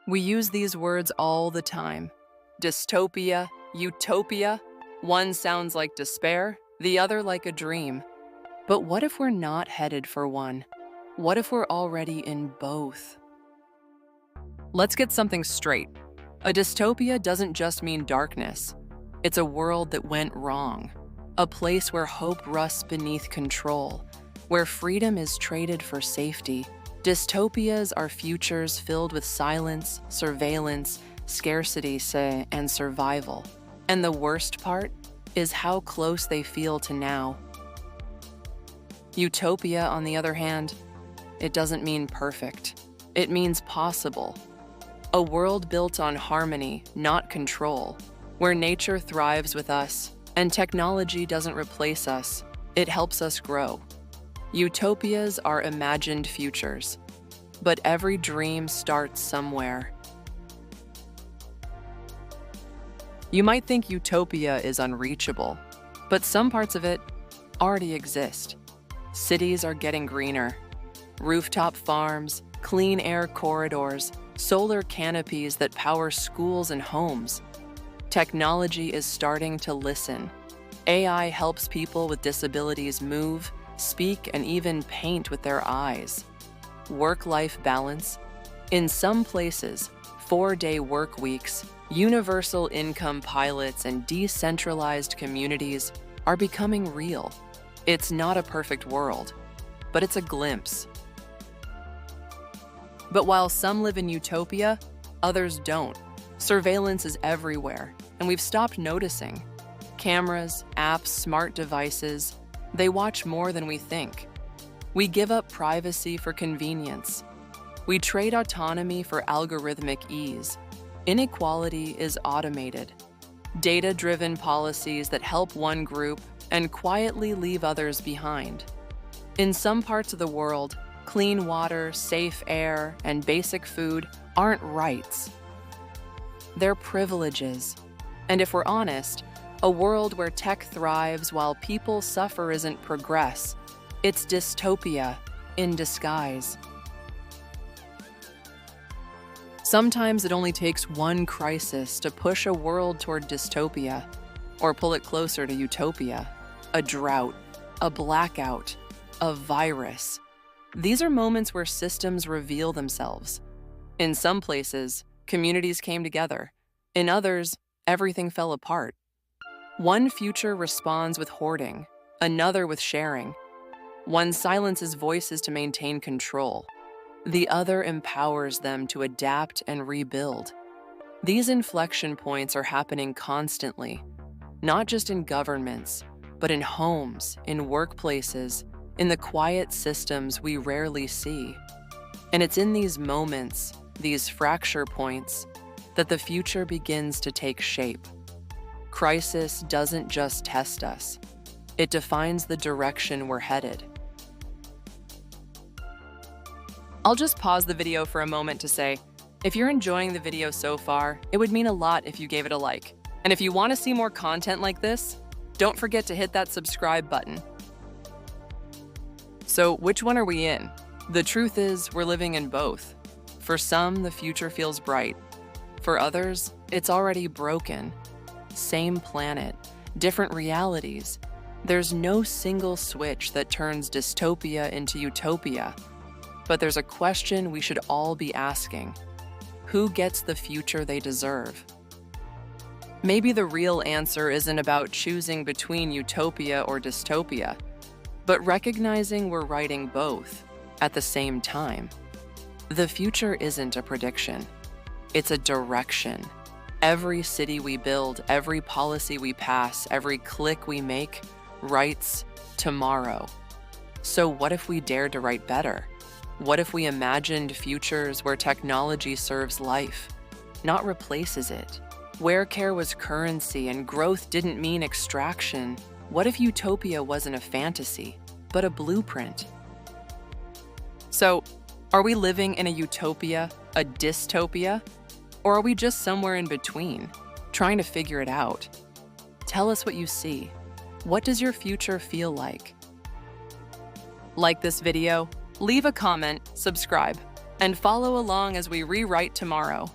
We use these words all the time. Dystopia, utopia. One sounds like despair, the other like a dream. But what if we're not headed for one? What if we're already in both? Let's get something straight. A dystopia doesn't just mean darkness. It's a world that went wrong. A place where hope rusts beneath control, where freedom is traded for safety. Dystopias are futures filled with silence, surveillance, scarcity, and survival. And the worst part is how close they feel to now. Utopia, on the other hand, it doesn't mean perfect. It means possible. A world built on harmony, not control, where nature thrives with us and technology doesn't replace us, it helps us grow. Utopias are imagined futures, but every dream starts somewhere. You might think utopia is unreachable, but some parts of it already exist. Cities are getting greener. Rooftop farms, clean air corridors, solar canopies that power schools and homes. Technology is starting to listen. AI helps people with disabilities move, speak, and even paint with their eyes. Work-life balance. In some places, 4-day work weeks, universal income pilots, and decentralized communities are becoming real. It's not a perfect world, but it's a glimpse. But while some live in utopia, others don't. Surveillance is everywhere, and we've stopped noticing. Cameras, apps, smart devices, they watch more than we think. We give up privacy for convenience. We trade autonomy for algorithmic ease. Inequality is automated. Data-driven policies that help one group and quietly leave others behind. In some parts of the world, clean water, safe air, and basic food aren't rights. They're privileges. And if we're honest, a world where tech thrives while people suffer isn't progress. It's dystopia in disguise. Sometimes it only takes one crisis to push a world toward dystopia, or pull it closer to utopia. A drought, a blackout, a virus. These are moments where systems reveal themselves. In some places, communities came together. In others, everything fell apart. One future responds with hoarding, another with sharing. One silences voices to maintain control. The other empowers them to adapt and rebuild. These inflection points are happening constantly, not just in governments, but in homes, in workplaces, in the quiet systems we rarely see. And it's in these moments, these fracture points, that the future begins to take shape. Crisis doesn't just test us. It defines the direction we're headed. I'll just pause the video for a moment to say, if you're enjoying the video so far, it would mean a lot if you gave it a like. And if you want to see more content like this, don't forget to hit that subscribe button. So which one are we in? The truth is, we're living in both. For some, the future feels bright. For others, it's already broken. Same planet, different realities. There's no single switch that turns dystopia into utopia. But there's a question we should all be asking. Who gets the future they deserve? Maybe the real answer isn't about choosing between utopia or dystopia, but recognizing we're writing both at the same time. The future isn't a prediction. It's a direction. Every city we build, every policy we pass, every click we make writes tomorrow. So what if we dared to write better? What if we imagined futures where technology serves life, not replaces it? Where care was currency and growth didn't mean extraction? What if utopia wasn't a fantasy, but a blueprint? So, are we living in a utopia, a dystopia? Or are we just somewhere in between, trying to figure it out? Tell us what you see. What does your future feel like? Like this video, leave a comment, subscribe, And follow along as we rewrite tomorrow.